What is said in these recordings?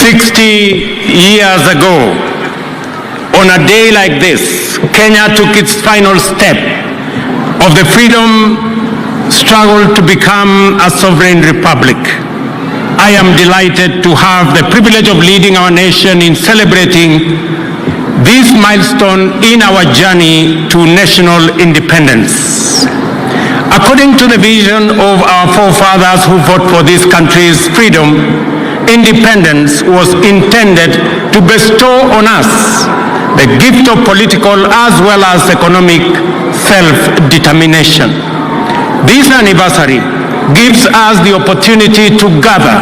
60 years ago, on a day like this, Kenya took its final step of the freedom struggle to become a sovereign republic. I am delighted to have the privilege of leading our nation in celebrating this milestone in our journey to national independence. According to the vision of our forefathers who fought for this country's freedom, independence was intended to bestow on us the gift of political as well as economic self-determination. This anniversary gives us the opportunity to gather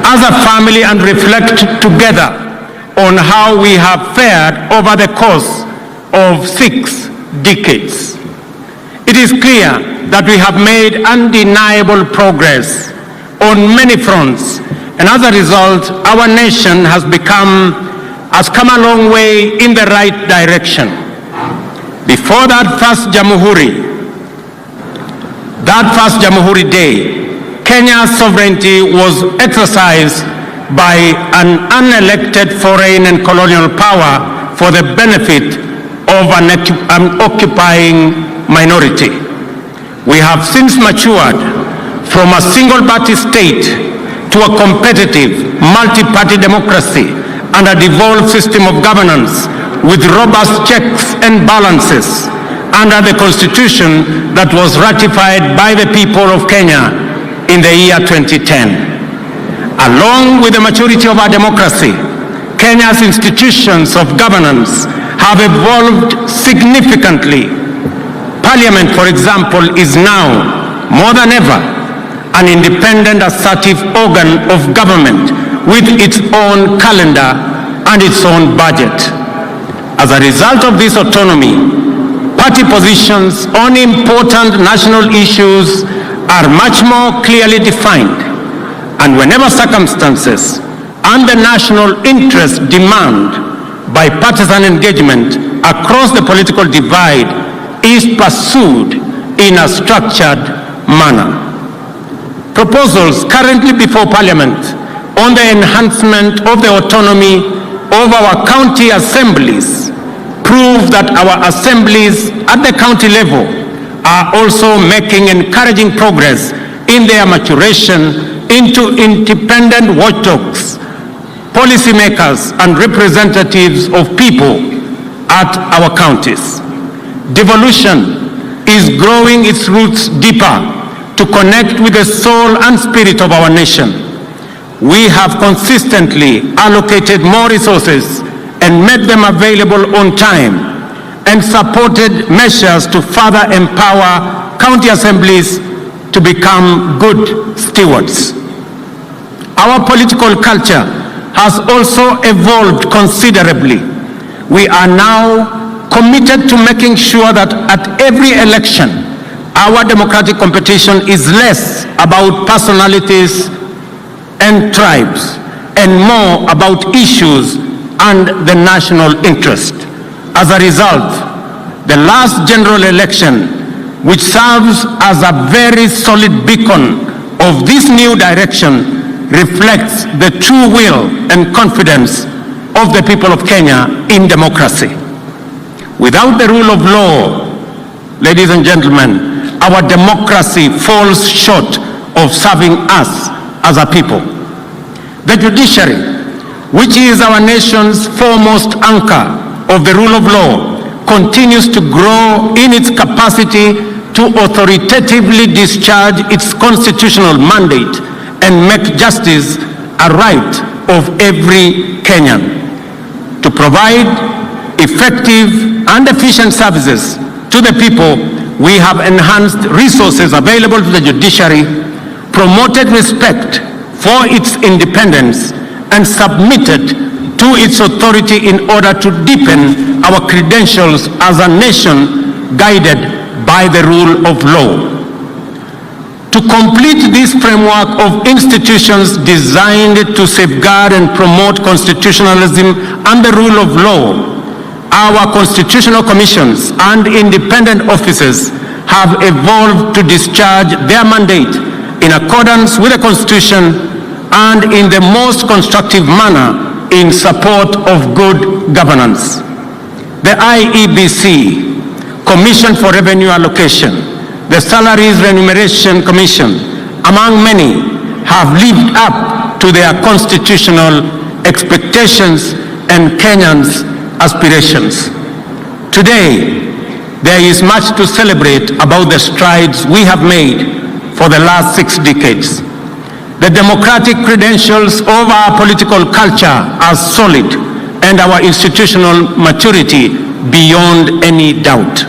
as a family and reflect together on how we have fared over the course of 6 decades. It is clear that we have made undeniable progress on many fronts, and as a result, our nation has come a long way in the right direction. Before that first JAMHURI Day, Kenya's sovereignty was exercised by an unelected foreign and colonial power for the benefit of an occupying minority. We have since matured from a single-party state to a competitive, multi-party democracy and a devolved system of governance with robust checks and balances under the Constitution that was ratified by the people of Kenya in the year 2010. Along with the maturity of our democracy, Kenya's institutions of governance have evolved significantly. Parliament, for example, is now, more than ever, an independent, assertive organ of government with its own calendar and its own budget. As a result of this autonomy, party positions on important national issues are much more clearly defined, and whenever circumstances and the national interest demand bipartisan engagement across the political divide is pursued in a structured manner. Proposals currently before Parliament on the enhancement of the autonomy of our county assemblies prove that our assemblies at the county level are also making encouraging progress in their maturation into independent watchdogs, policymakers, and representatives of people at our counties. Devolution is growing its roots deeper to connect with the soul and spirit of our nation. We have consistently allocated more resources and made them available on time, and supported measures to further empower county assemblies to become good stewards. Our political culture has also evolved considerably. We are now committed to making sure that at every election, our democratic competition is less about personalities and tribes and more about issues and the national interest. As a result, the last general election, which serves as a very solid beacon of this new direction, reflects the true will and confidence of the people of Kenya in democracy. Without the rule of law, ladies and gentlemen, our democracy falls short of serving us as a people. The judiciary, which is our nation's foremost anchor of the rule of law, continues to grow in its capacity to authoritatively discharge its constitutional mandate and make justice a right of every Kenyan. To provide effective and efficient services to the people, we have enhanced resources available to the judiciary, promoted respect for its independence, and submitted to its authority in order to deepen our credentials as a nation guided by the rule of law. To complete this framework of institutions designed to safeguard and promote constitutionalism and the rule of law, our constitutional commissions and independent offices have evolved to discharge their mandate in accordance with the Constitution and in the most constructive manner in support of good governance. The IEBC, Commission for Revenue Allocation, the Salaries Remuneration Commission, among many, have lived up to their constitutional expectations and Kenyans' aspirations. Today, there is much to celebrate about the strides we have made for the last 6 decades. The democratic credentials of our political culture are solid and our institutional maturity beyond any doubt.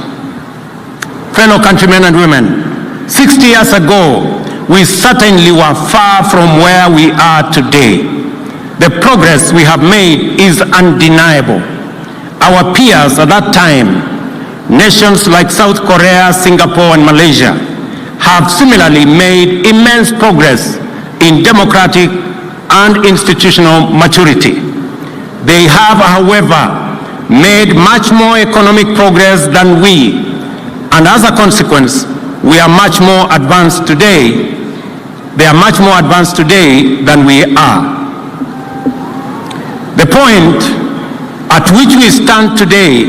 Fellow countrymen and women, 60 years ago, we certainly were far from where we are today. The progress we have made is undeniable. Our peers at that time, nations like South Korea, Singapore, and Malaysia, have similarly made immense progress in democratic and institutional maturity. They have, however, made much more economic progress than we, and as a consequence, we are much more advanced today. They are much more advanced today than we are. The point at which we stand today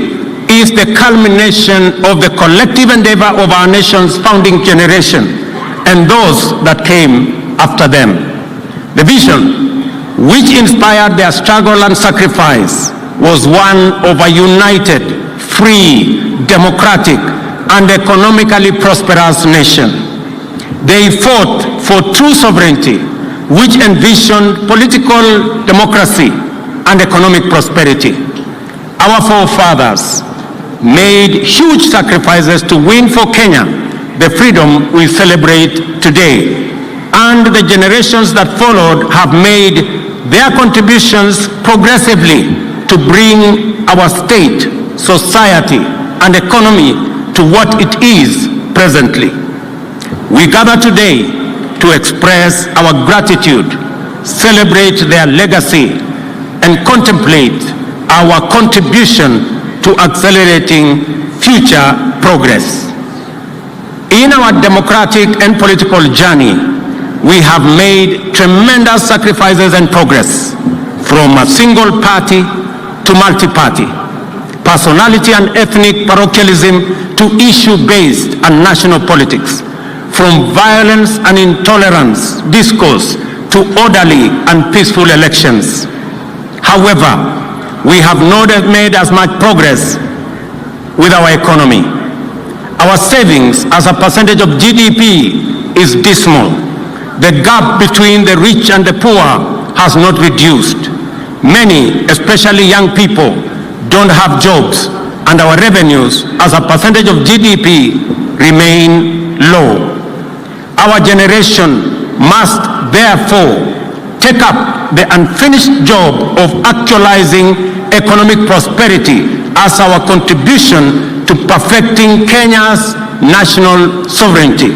is the culmination of the collective endeavor of our nation's founding generation and those that came after them. The vision which inspired their struggle and sacrifice was one of a united, free, democratic, and economically prosperous nation. They fought for true sovereignty, which envisioned political democracy and economic prosperity. Our forefathers made huge sacrifices to win for Kenya the freedom we celebrate today, and the generations that followed have made their contributions progressively to bring our state, society, and economy to what it is presently. We gather today to express our gratitude, celebrate their legacy, and contemplate our contribution to accelerating future progress. In our democratic and political journey, we have made tremendous sacrifices and progress, from a single party to multi-party, personality and ethnic parochialism to issue-based and national politics, from violence and intolerance discourse to orderly and peaceful elections. However, we have not made as much progress with our economy. Our savings as a percentage of GDP is dismal. The gap between the rich and the poor has not reduced. Many, especially young people, don't have jobs, and our revenues as a percentage of GDP remain low. Our generation must therefore take up the unfinished job of actualizing economic prosperity as our contribution to perfecting Kenya's national sovereignty.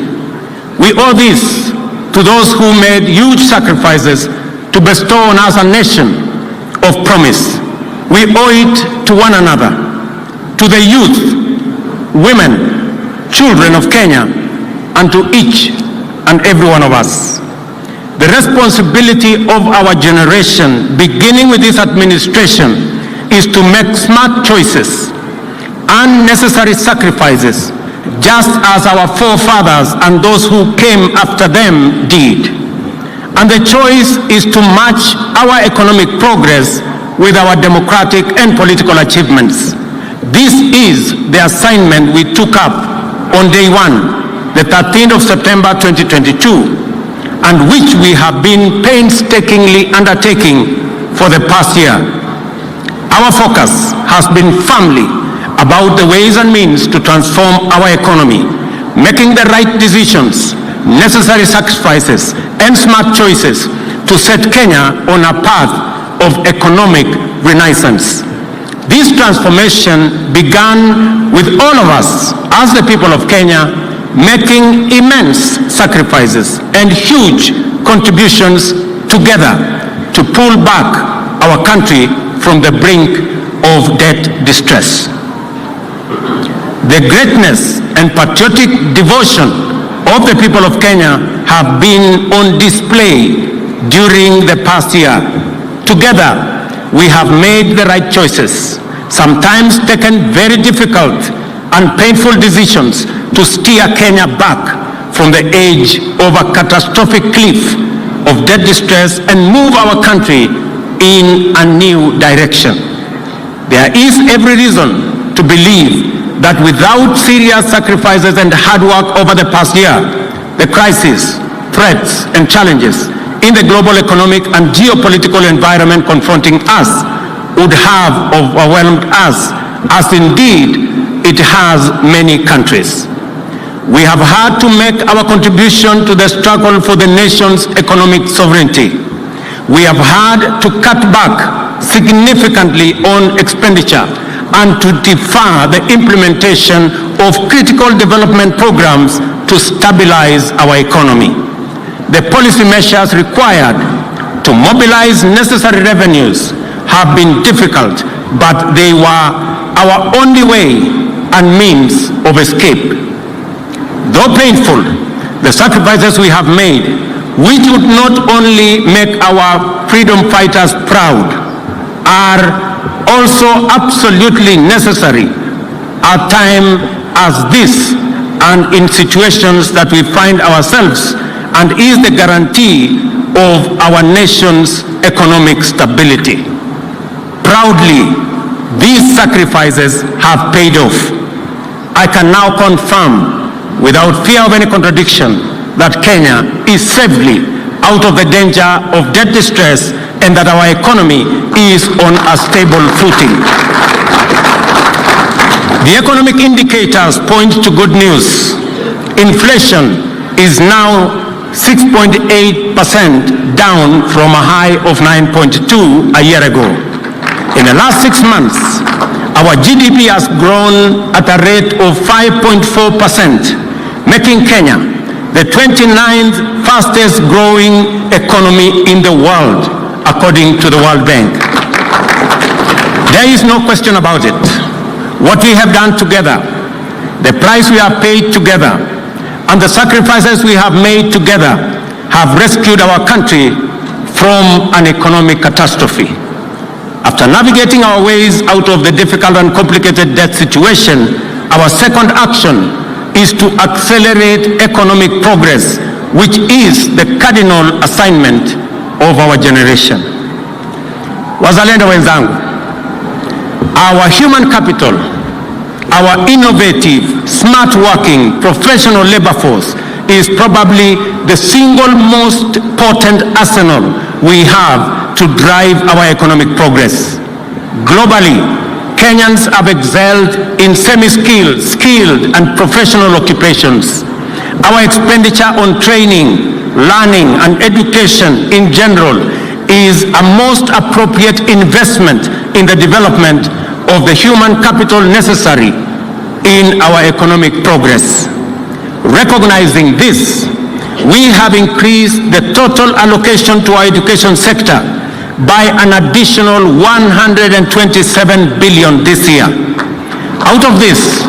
We owe this to those who made huge sacrifices to bestow on us a nation of promise. We owe it to one another, to the youth, women, children of Kenya, and to each and every one of us. The responsibility of our generation, beginning with this administration, is to make smart choices and necessary sacrifices, just as our forefathers and those who came after them did. And the choice is to match our economic progress with our democratic and political achievements. This is the assignment we took up on day one, the 13th of September 2022, and which we have been painstakingly undertaking for the past year. Our focus has been firmly about the ways and means to transform our economy, making the right decisions, necessary sacrifices, and smart choices to set Kenya on a path of economic renaissance. This transformation began with all of us as the people of Kenya making immense sacrifices and huge contributions together to pull back our country from the brink of debt distress. The greatness and patriotic devotion of the people of Kenya have been on display during the past year. Together, we have made the right choices, sometimes taken very difficult and painful decisions to steer Kenya back from the edge of a catastrophic cliff of debt distress and move our country in a new direction. There is every reason to believe that without serious sacrifices and hard work over the past year, the crises, threats, and challenges in the global economic and geopolitical environment confronting us would have overwhelmed us, as indeed it has many countries. We have had to make our contribution to the struggle for the nation's economic sovereignty. We have had to cut back significantly on expenditure and to defer the implementation of critical development programs to stabilize our economy. The policy measures required to mobilize necessary revenues have been difficult, but they were our only way and means of escape. Though painful, the sacrifices we have made, which would not only make our freedom fighters proud, are also absolutely necessary at a time as this and in situations that we find ourselves, and is the guarantee of our nation's economic stability. Proudly, these sacrifices have paid off. I can now confirm, without fear of any contradiction, that Kenya is safely out of the danger of debt distress and that our economy is on a stable footing. The economic indicators point to good news. Inflation is now 6.8% down from a high of 9.2% a year ago. In the last 6 months, our GDP has grown at a rate of 5.4%, making Kenya the 29th fastest growing economy in the world, according to the World Bank. There is no question about it. What we have done together, the price we have paid together, and the sacrifices we have made together have rescued our country from an economic catastrophe. After navigating our ways out of the difficult and complicated debt situation, our second action is to accelerate economic progress, which is the cardinal assignment of our generation. Wazalendo wenzangu, our human capital, our innovative, smart working, professional labor force is probably the single most potent arsenal we have to drive our economic progress. Globally, Kenyans have excelled in semi-skilled, skilled, and professional occupations. Our expenditure on training, learning, and education in general is a most appropriate investment in the development of the human capital necessary in our economic progress. Recognizing this, we have increased the total allocation to our education sector by an additional 127 billion this year. Out of this,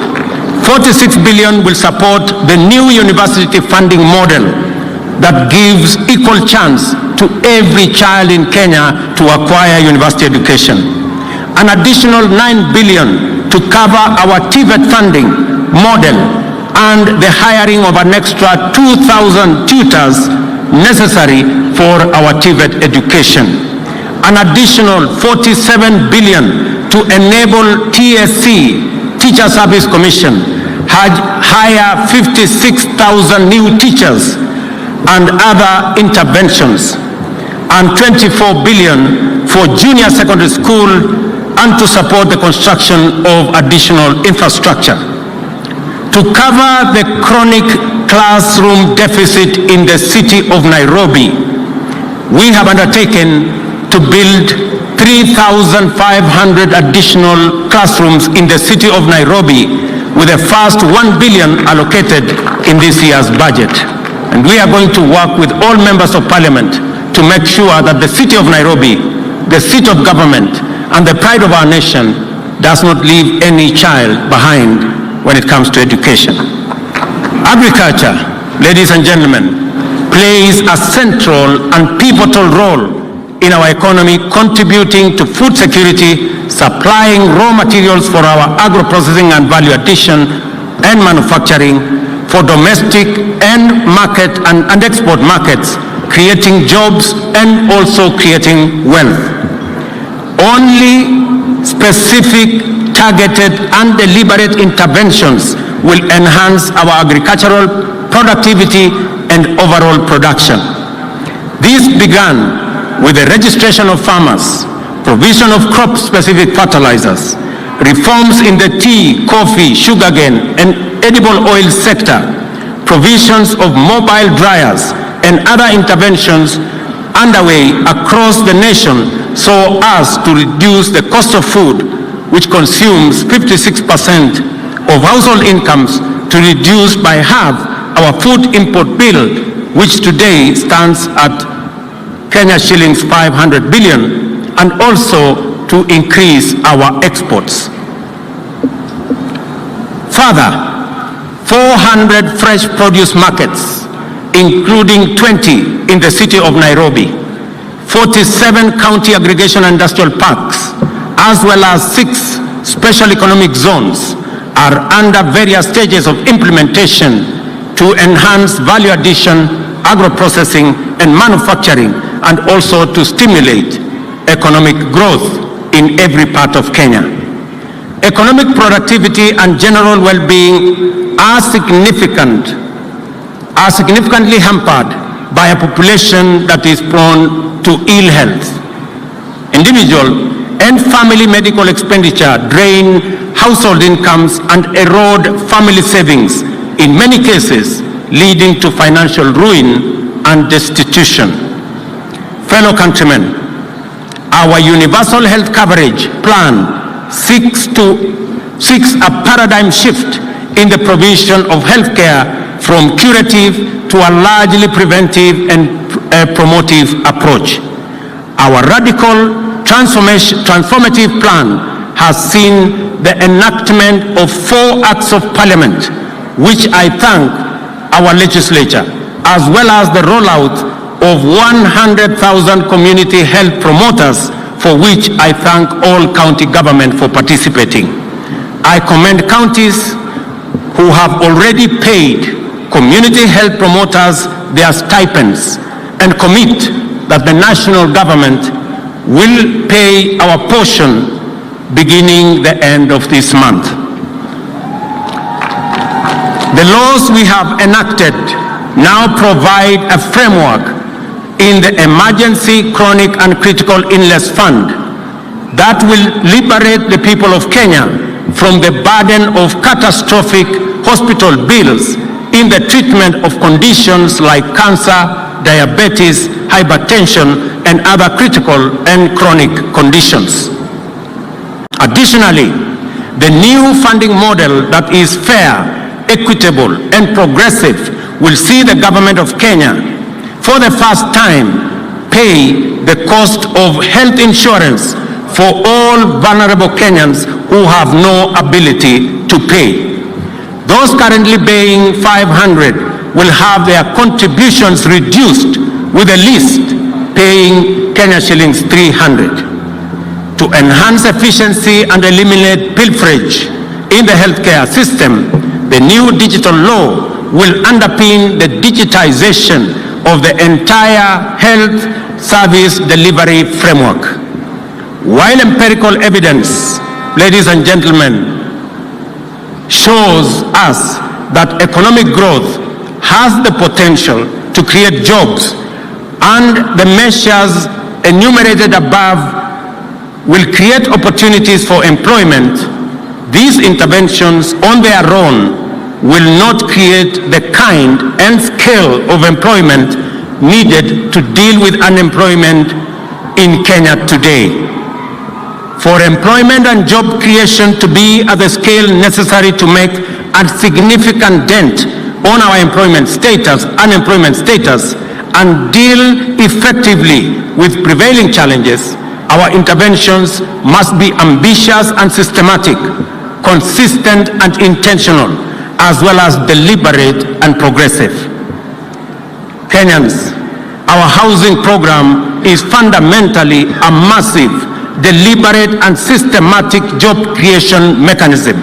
46 billion will support the new university funding model that gives equal chance to every child in Kenya to acquire university education. An additional 9 billion to cover our TVET funding model and the hiring of an extra 2,000 tutors necessary for our TVET education. An additional 47 billion to enable TSC, Teacher Service Commission, hire 56,000 new teachers and other interventions, and 24 billion for junior secondary school and to support the construction of additional infrastructure. To cover the chronic classroom deficit in the city of Nairobi, we have undertaken to build 3,500 additional classrooms in the city of Nairobi, with the first 1 billion allocated in this year's budget. And we are going to work with all members of parliament to make sure that the city of Nairobi, the seat of government, and the pride of our nation does not leave any child behind when it comes to education. Agriculture, ladies and gentlemen, plays a central and pivotal role in our economy, contributing to food security, supplying raw materials for our agro-processing and value addition and manufacturing, for domestic and market and export markets, creating jobs and also creating wealth. Only specific, targeted and deliberate interventions will enhance our agricultural productivity and overall production. This began with the registration of farmers, provision of crop-specific fertilizers, reforms in the tea, coffee, sugarcane, and edible oil sector, provisions of mobile dryers, and other interventions underway across the nation so as to reduce the cost of food, which consumes 56% of household incomes, to reduce by half our food import bill, which today stands at Kenya shillings 500 billion, and also to increase our exports. Further, 400 fresh produce markets, including 20 in the city of Nairobi, 47 county aggregation industrial parks, as well as 6 special economic zones, are under various stages of implementation to enhance value addition, agro-processing, and manufacturing, and also to stimulate economic growth in every part of Kenya. Economic productivity and general well-being are significantly hampered by a population that is prone to ill health. Individual and family medical expenditure drain household incomes and erode family savings, in many cases leading to financial ruin and destitution. Fellow countrymen, our universal health coverage plan seeks a paradigm shift in the provision of health care from curative to a largely preventive and promotive approach. Our radical transformative plan has seen the enactment of 4 acts of parliament, which I thank our legislature, as well as the rollout of 100,000 community health promoters, for which I thank all county government for participating. I commend counties who have already paid community health promoters their stipends and commit that the national government will pay our portion beginning the end of this month. The laws we have enacted now provide a framework in the Emergency, Chronic and Critical Illness Fund that will liberate the people of Kenya from the burden of catastrophic hospital bills in the treatment of conditions like cancer, diabetes, hypertension, and other critical and chronic conditions. Additionally, the new funding model that is fair, equitable, and progressive will see the government of Kenya, for the first time, pay the cost of health insurance for all vulnerable Kenyans who have no ability to pay. Those currently paying 500 will have their contributions reduced, with the least paying Kenya shillings 300. To enhance efficiency and eliminate pilferage in the healthcare system, the new digital law will underpin the digitization of the entire health service delivery framework. While empirical evidence, ladies and gentlemen, shows us that economic growth has the potential to create jobs, and the measures enumerated above will create opportunities for employment, these interventions on their own will not create the kind and scale of employment needed to deal with unemployment in Kenya today. For employment and job creation to be at the scale necessary to make a significant dent on our unemployment status, and deal effectively with prevailing challenges, our interventions must be ambitious and systematic, consistent and intentional, as well as deliberate and progressive. Kenyans, our housing program is fundamentally a massive, deliberate and systematic job creation mechanism.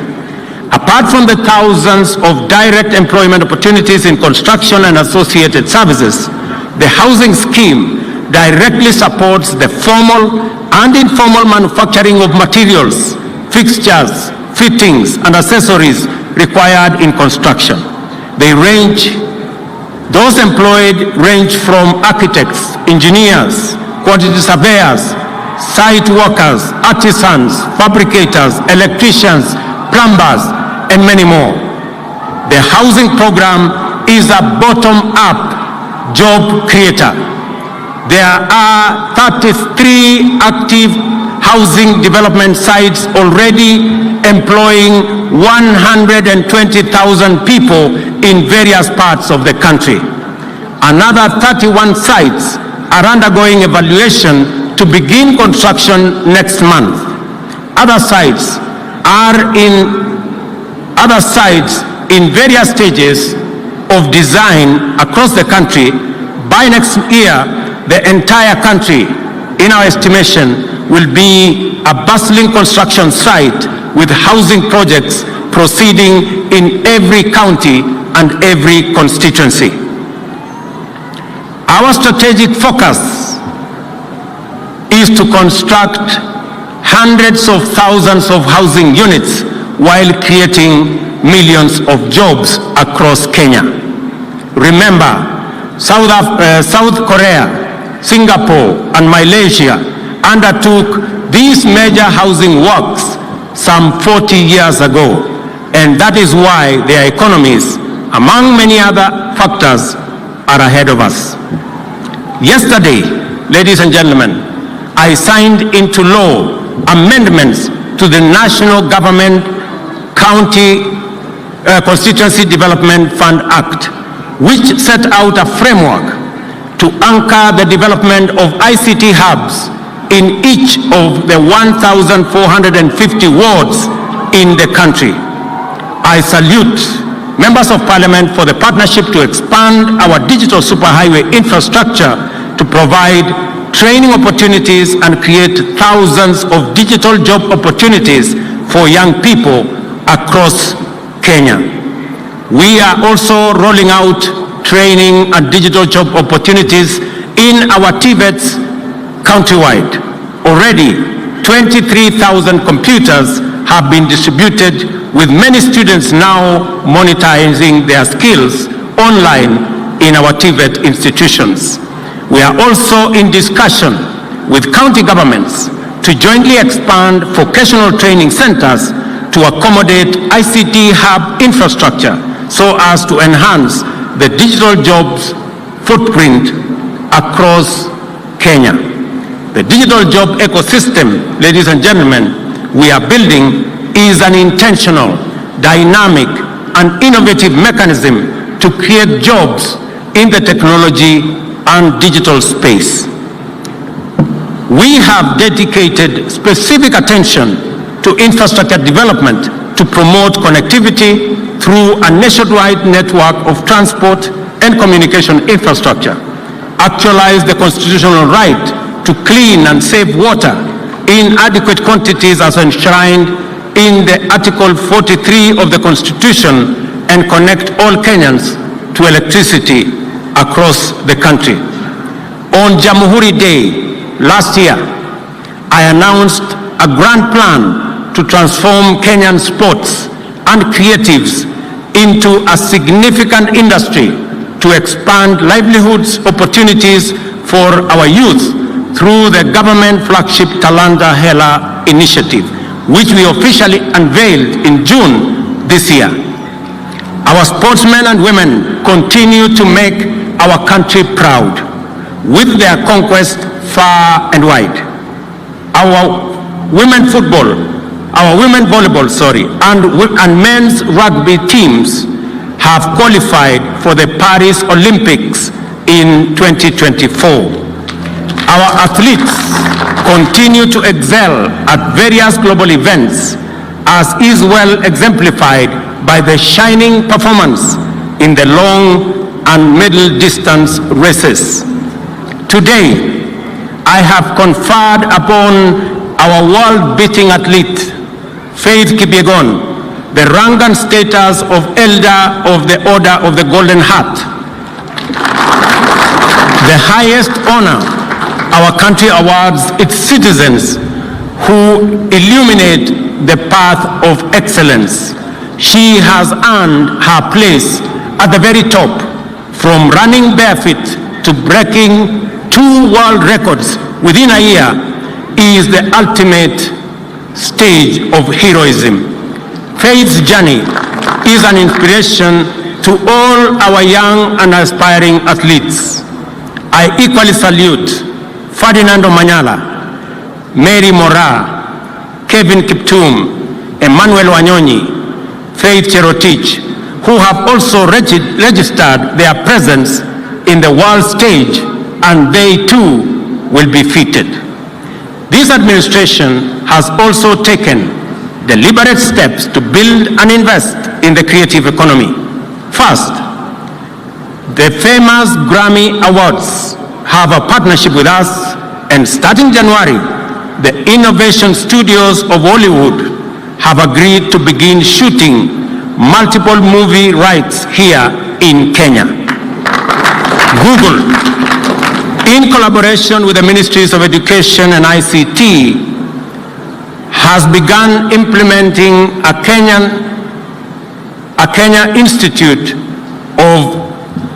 Apart from the thousands of direct employment opportunities in construction and associated services, the housing scheme directly supports the formal and informal manufacturing of materials, fixtures, fittings and accessories required in construction. Those employed range from architects, engineers, quantity surveyors, site workers, artisans, fabricators, electricians, plumbers, and many more. The housing program is a bottom-up job creator. There are 33 active housing development sites already employing 120,000 people in various parts of the country. Another 31 sites are undergoing evaluation to begin construction next month. Other sites in various stages of design across the country. By next year, the entire country, in our estimation, will be a bustling construction site with housing projects proceeding in every county and every constituency. Our strategic focus is to construct hundreds of thousands of housing units while creating millions of jobs across Kenya. Remember, South Korea, Singapore, and Malaysia undertook these major housing works some 40 years ago, and that is why their economies, among many other factors, are ahead of us. Yesterday, ladies and gentlemen, I signed into law amendments to the National Government County Constituency Development Fund Act, which set out a framework to anchor the development of ICT hubs in each of the 1,450 wards in the country. I salute members of Parliament for the partnership to expand our digital superhighway infrastructure to provide training opportunities and create thousands of digital job opportunities for young people across Kenya. We are also rolling out training and digital job opportunities in our TVETs countrywide. Already, 23,000 computers have been distributed, with many students now monetizing their skills online in our TVET institutions. We are also in discussion with county governments to jointly expand vocational training centers to accommodate ICT hub infrastructure so as to enhance the digital jobs footprint across Kenya. The digital job ecosystem, ladies and gentlemen, we are building is an intentional, dynamic, and innovative mechanism to create jobs in the technology and digital space. We have dedicated specific attention to infrastructure development to promote connectivity through a nationwide network of transport and communication infrastructure, actualize the constitutional right to clean and safe water in adequate quantities as enshrined in the Article 43 of the Constitution, and connect all Kenyans to electricity across the country. On JAMHURI Day last year, I announced a grand plan to transform Kenyan sports and creatives into a significant industry to expand livelihoods opportunities for our youth through the government flagship Talanta Hela initiative, which we officially unveiled in June this year. Our sportsmen and women continue to make our country proud with their conquest far and wide. Our women volleyball, and men's rugby teams have qualified for the Paris Olympics in 2024. Our athletes continue to excel at various global events, as is well exemplified by the shining performance in the long and middle distance races. Today, I have conferred upon our world-beating athlete, Faith Kipyegon, the rank and status of Elder of the Order of the Golden Heart, the highest honor our country awards its citizens who illuminate the path of excellence. She has earned her place at the very top, from running barefoot to breaking 2 world records within a year, is the ultimate stage of heroism. Faith's journey is an inspiration to all our young and aspiring athletes. I equally salute Ferdinando Manyala, Mary Mora, Kevin Kiptum, Emmanuel Wanyonyi, Faith Cherotich, who have also registered their presence in the world stage, and they too will be fitted. This administration has also taken deliberate steps to build and invest in the creative economy. First, the famous Grammy Awards have a partnership with us, and starting January, the Innovation Studios of Hollywood have agreed to begin shooting multiple movie rights here in Kenya. Google, in collaboration with the Ministries of Education and ICT, has begun implementing a Kenya Institute of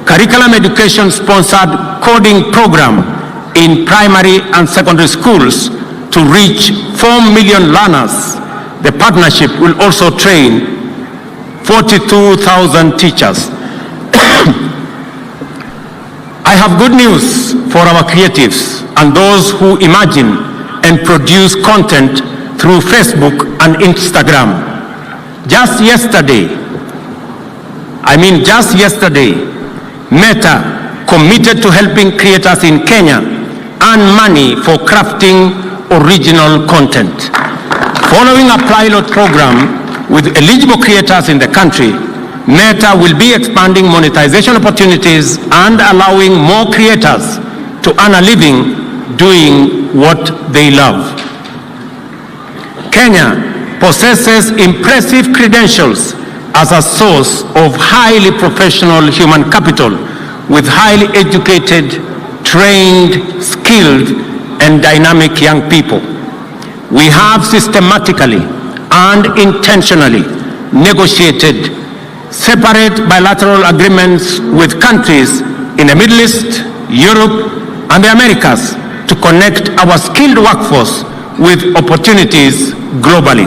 Curriculum Education sponsored coding program in primary and secondary schools to reach 4 million learners. The partnership will also train 42,000 teachers. I have good news for our creatives and those who imagine and produce content through Facebook and Instagram. Just yesterday, Meta committed to helping creators in Kenya earn money for crafting original content. Following a pilot program with eligible creators in the country, Meta will be expanding monetization opportunities and allowing more creators to earn a living doing what they love. Kenya possesses impressive credentials as a source of highly professional human capital, with highly educated, trained, skilled, and dynamic young people. We have systematically and intentionally negotiated separate bilateral agreements with countries in the Middle East, Europe, and the Americas to connect our skilled workforce with opportunities globally.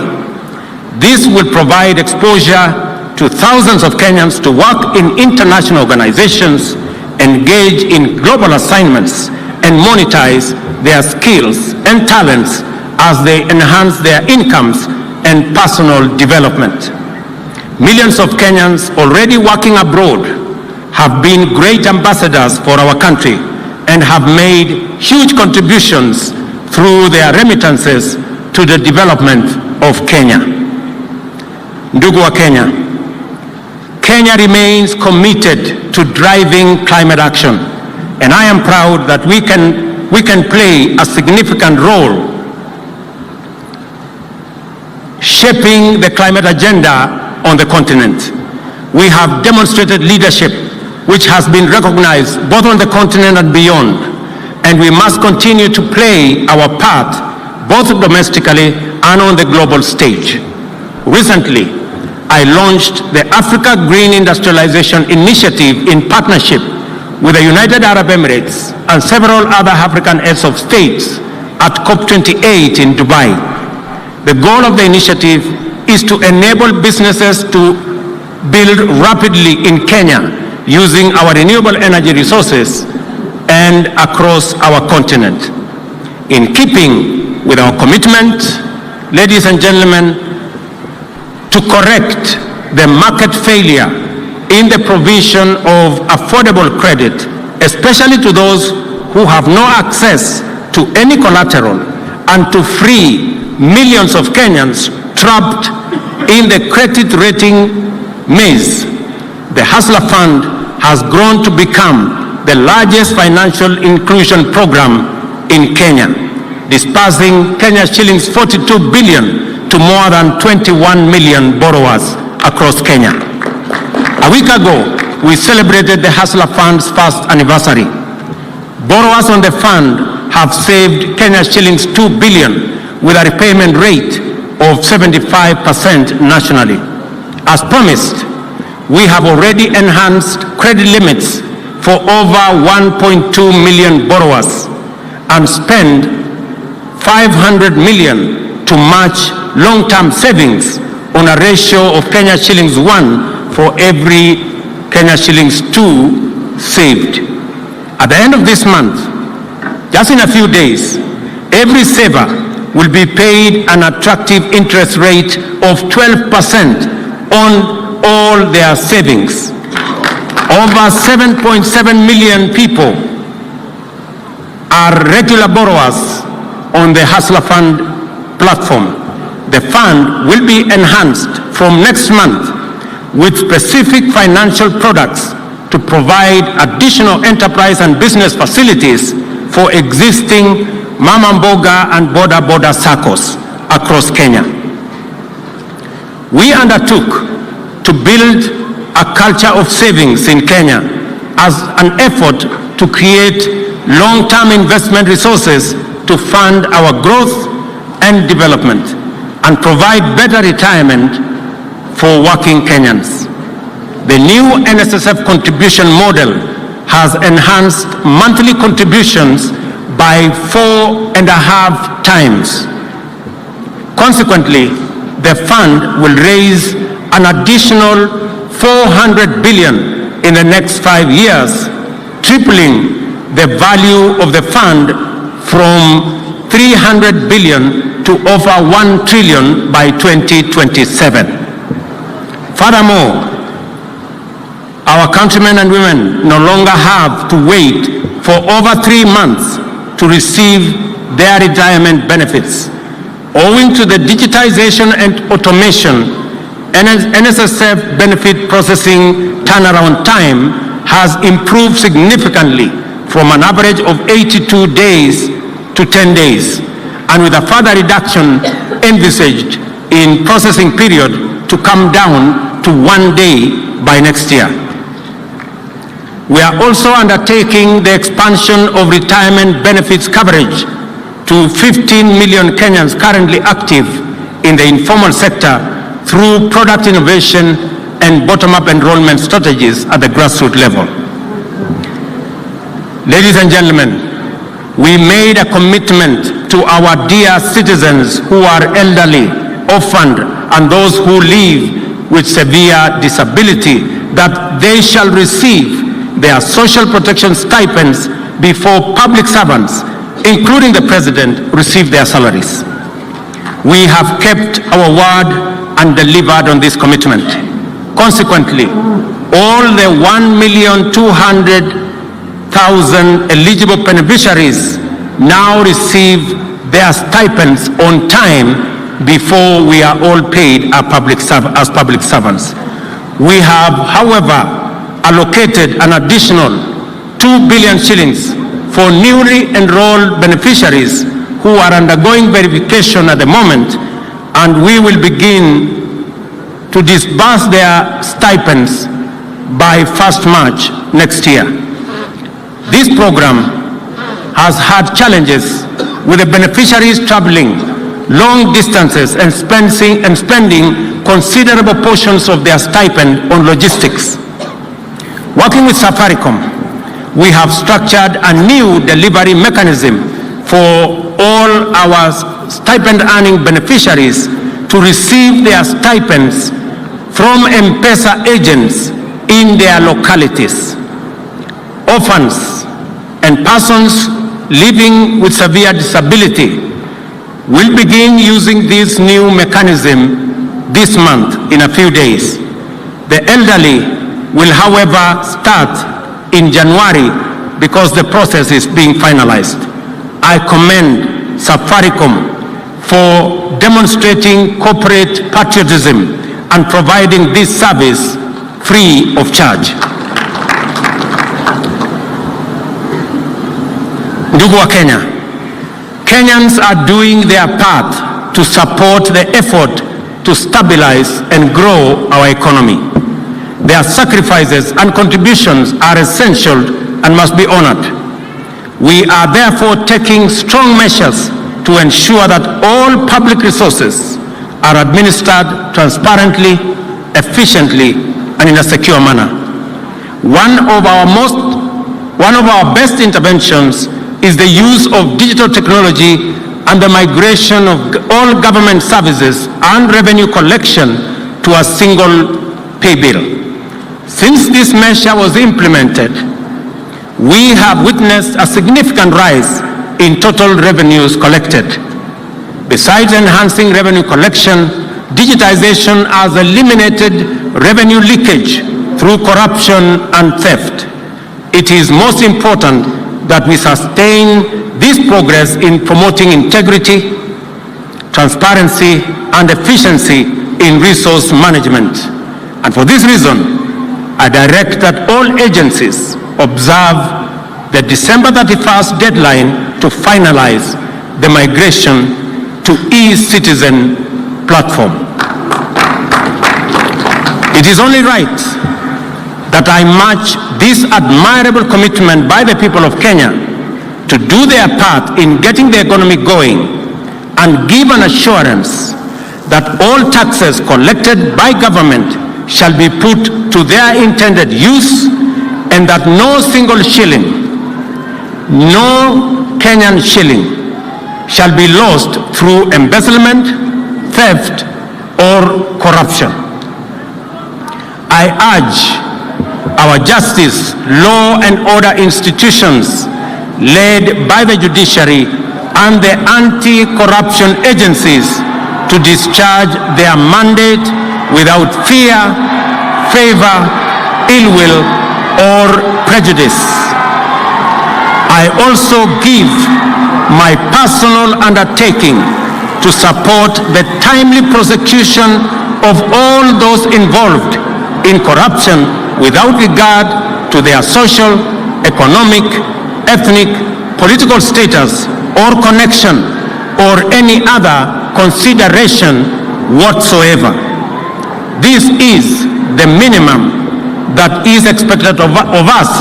This will provide exposure to thousands of Kenyans to work in international organizations, engage in global assignments, and monetize their skills and talents as they enhance their incomes and personal development. Millions of Kenyans already working abroad have been great ambassadors for our country and have made huge contributions through their remittances to the development of Kenya. Ndugu wa Kenya, Kenya remains committed to driving climate action, and I am proud that we can play a significant role shaping the climate agenda on the continent. We have demonstrated leadership which has been recognized both on the continent and beyond, and we must continue to play our part both domestically and on the global stage. Recently, I launched the Africa Green Industrialization Initiative in partnership with the United Arab Emirates and several other African heads of states at COP28 in Dubai. The goal of the initiative is to enable businesses to build rapidly in Kenya using our renewable energy resources and across our continent. In keeping with our commitment, ladies and gentlemen, to correct the market failure in the provision of affordable credit, especially to those who have no access to any collateral, and to free millions of Kenyans trapped in the credit rating maze, the Hustler Fund has grown to become the largest financial inclusion program in Kenya, disbursing Kenya shillings 42 billion to more than 21 million borrowers across Kenya. A week ago, we celebrated the Hustler Fund's first anniversary. Borrowers on the fund have saved Kenya shillings 2 billion with a repayment rate of 75% nationally. As promised, we have already enhanced credit limits for over 1.2 million borrowers and spend 500 million to match long-term savings on a ratio of Kenya shillings 1 for every Kenya shillings 2 saved. At the end of this month, just in a few days, every saver will be paid an attractive interest rate of 12% on all their savings. Over 7.7 million people are regular borrowers on the Hustler Fund platform. The fund will be enhanced from next month with specific financial products to provide additional enterprise and business facilities for existing Mama Mboga and border SACCOs across Kenya. We undertook to build a culture of savings in Kenya as an effort to create long-term investment resources to fund our growth and development and provide better retirement for working Kenyans. The new NSSF contribution model has enhanced monthly contributions by 4.5 times. Consequently, the fund will raise an additional 400 billion in the next 5 years, tripling the value of the fund from 300 billion to over 1 trillion by 2027. Furthermore, our countrymen and women no longer have to wait for over 3 months to receive their retirement benefits. Owing to the digitization and automation, NSSF benefit processing turnaround time has improved significantly from an average of 82 days to 10 days, and with a further reduction envisaged in processing period to come down to 1 day by next year. We are also undertaking the expansion of retirement benefits coverage to 15 million Kenyans currently active in the informal sector through product innovation and bottom-up enrollment strategies at the grassroots level. Ladies and gentlemen, we made a commitment to our dear citizens who are elderly, orphaned, and those who live with severe disability that they shall receive their social protection stipends before public servants, including the president, receive their salaries. We have kept our word and delivered on this commitment. Consequently, all the 1,200,000 eligible beneficiaries now receive their stipends on time before we are all paid as public servants. We have, however, allocated an additional 2 billion shillings for newly enrolled beneficiaries who are undergoing verification at the moment, and we will begin to disburse their stipends by 1st March next year. This program has had challenges with the beneficiaries traveling long distances and spending considerable portions of their stipend on logistics. Working with Safaricom, we have structured a new delivery mechanism for all our stipend-earning beneficiaries to receive their stipends from M-Pesa agents in their localities. Orphans and persons living with severe disability will begin using this new mechanism this month in a few days. The elderly will, however, start in January because the process is being finalized. I commend Safaricom for demonstrating corporate patriotism and providing this service free of charge. Ndugu wa Kenya, Kenyans are doing their part to support the effort to stabilize and grow our economy. Their sacrifices and contributions are essential and must be honored. We are therefore taking strong measures to ensure that all public resources are administered transparently, efficiently, and in a secure manner. One of our best interventions is the use of digital technology and the migration of all government services and revenue collection to a single pay bill. Since this measure was implemented, we have witnessed a significant rise in total revenues collected. Besides enhancing revenue collection, digitization has eliminated revenue leakage through corruption and theft. It is most important that we sustain this progress in promoting integrity, transparency, and efficiency in resource management. And for this reason, I direct that all agencies observe the December 31st deadline to finalize the migration to e-citizen platform. It is only right that I match this admirable commitment by the people of Kenya to do their part in getting the economy going and give an assurance that all taxes collected by government shall be put to their intended use and that no single shilling, no Kenyan shilling shall be lost through embezzlement, theft, or corruption. I urge our justice, law and order institutions led by the judiciary and the anti-corruption agencies to discharge their mandate without fear, favor, ill will, or prejudice. I also give my personal undertaking to support the timely prosecution of all those involved in corruption without regard to their social, economic, ethnic, political status or connection or any other consideration whatsoever. This is the minimum that is expected of us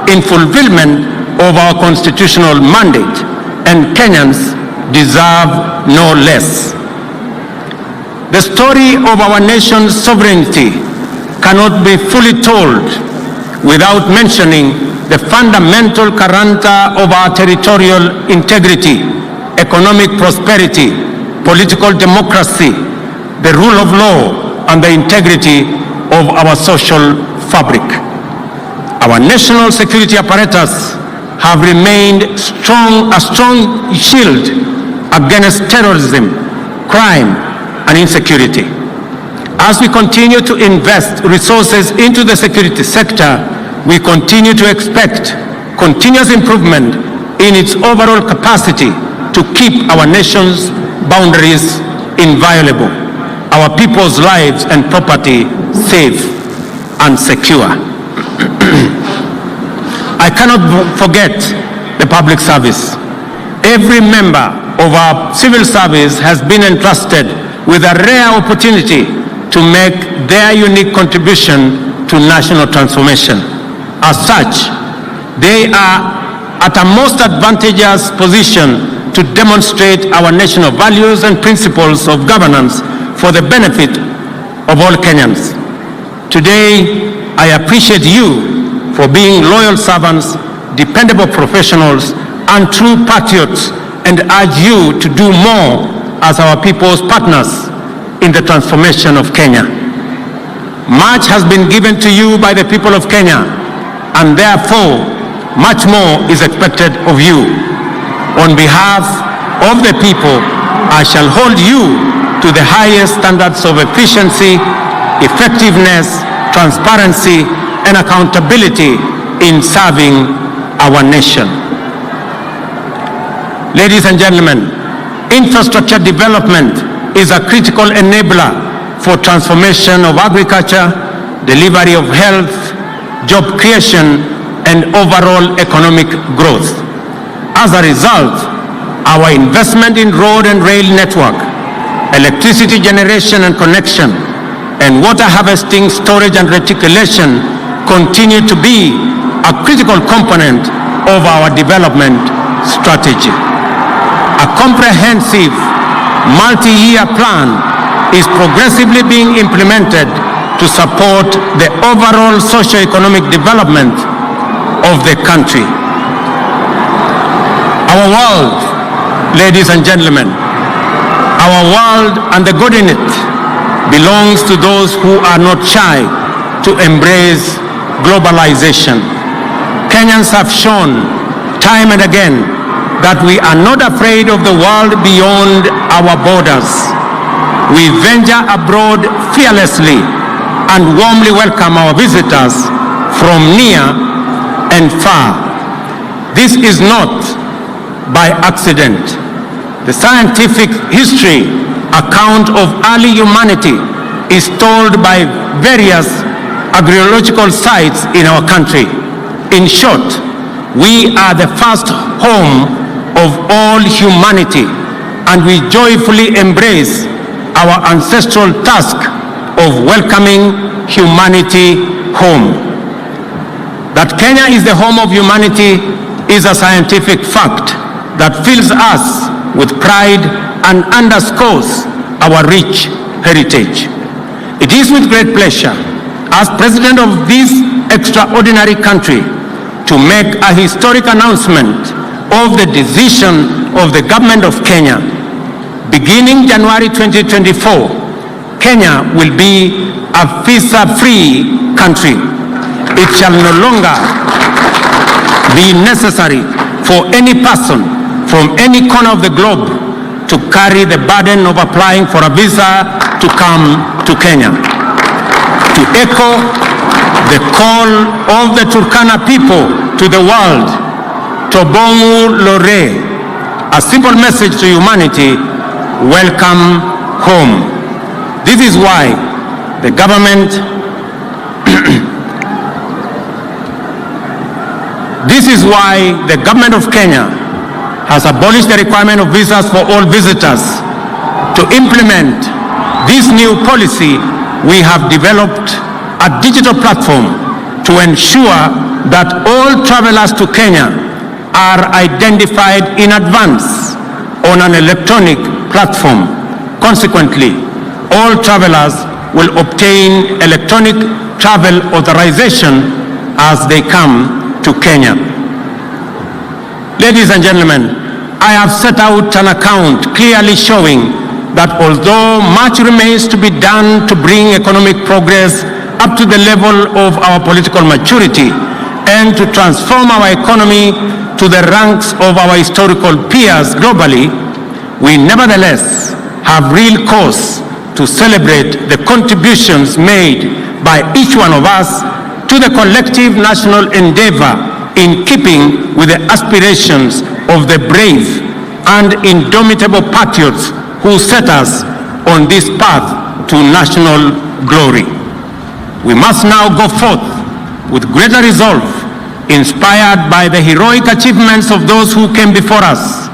in fulfillment of our constitutional mandate, and Kenyans deserve no less. The story of our nation's sovereignty cannot be fully told without mentioning the fundamental character of our territorial integrity, economic prosperity, political democracy, the rule of law, and the integrity of our social fabric. Our national security apparatus have remained a strong shield against terrorism, crime, and insecurity. As we continue to invest resources into the security sector, we continue to expect continuous improvement in its overall capacity to keep our nation's boundaries inviolable, our people's lives and property safe and secure. I cannot forget the public service. Every member of our civil service has been entrusted with a rare opportunity to make their unique contribution to national transformation. As such, they are at a most advantageous position to demonstrate our national values and principles of governance for the benefit of all Kenyans. Today, I appreciate you for being loyal servants, dependable professionals, and true patriots, and urge you to do more as our people's partners in the transformation of Kenya. Much has been given to you by the people of Kenya, and therefore, much more is expected of you. On behalf of the people, I shall hold you to the highest standards of efficiency, effectiveness, transparency, and accountability in serving our nation. Ladies and gentlemen, infrastructure development is a critical enabler for transformation of agriculture, delivery of health, job creation, and overall economic growth. As a result, our investment in road and rail network, electricity generation and connection, and water harvesting, storage and reticulation continue to be a critical component of our development strategy. A comprehensive multi-year plan is progressively being implemented to support the overall socio-economic development of the country. Our world, ladies and gentlemen, our world and the good in it belongs to those who are not shy to embrace globalization. Kenyans have shown time and again that we are not afraid of the world beyond our borders. We venture abroad fearlessly and warmly welcome our visitors from near and far. This is not by accident. The scientific history account of early humanity is told by various archaeological sites in our country. In short, we are the first home of all humanity, and we joyfully embrace our ancestral task of welcoming humanity home. That Kenya is the home of humanity is a scientific fact that fills us with pride and underscores our rich heritage. It is with great pleasure, as President of this extraordinary country, to make a historic announcement of the decision of the government of Kenya. Beginning January 2024, Kenya will be a visa-free country. It shall no longer be necessary for any person from any corner of the globe to carry the burden of applying for a visa to come to Kenya. To echo the call of the Turkana people to the world, Tobongu Lore, a simple message to humanity: welcome home. This is why the government of Kenya has abolished the requirement of visas for all visitors. To implement this new policy, we have developed a digital platform to ensure that all travelers to Kenya are identified in advance on an electronic platform. Consequently, all travelers will obtain electronic travel authorization as they come to Kenya. Ladies and gentlemen, I have set out an account clearly showing that although much remains to be done to bring economic progress up to the level of our political maturity and to transform our economy to the ranks of our historical peers globally, we nevertheless have real cause to celebrate the contributions made by each one of us to the collective national endeavor in keeping with the aspirations of the brave and indomitable patriots who set us on this path to national glory. We must now go forth with greater resolve, inspired by the heroic achievements of those who came before us,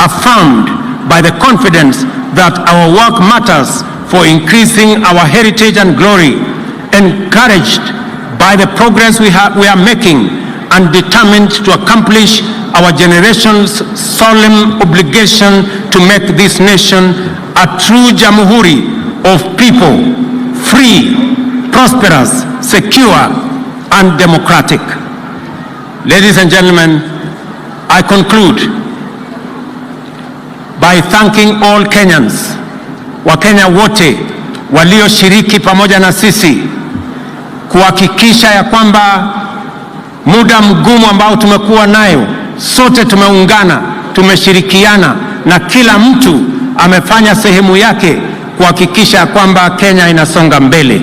affirmed by the confidence that our work matters for increasing our heritage and glory, encouraged by the progress we are making, and determined to accomplish our generation's solemn obligation to make this nation a true JAMHURI of people, free, prosperous, secure, and democratic. Ladies and gentlemen, I conclude by thanking all Kenyans, Wakenya wote walioshiriki pamoja na sisi kuhakikisha ya kwamba muda mgumu ambao tumekuwa nayo, sote tumeungana, tumeshirikiana na kila mtu amefanya sehemu yake kuhakikisha kwamba Kenya inasonga mbele.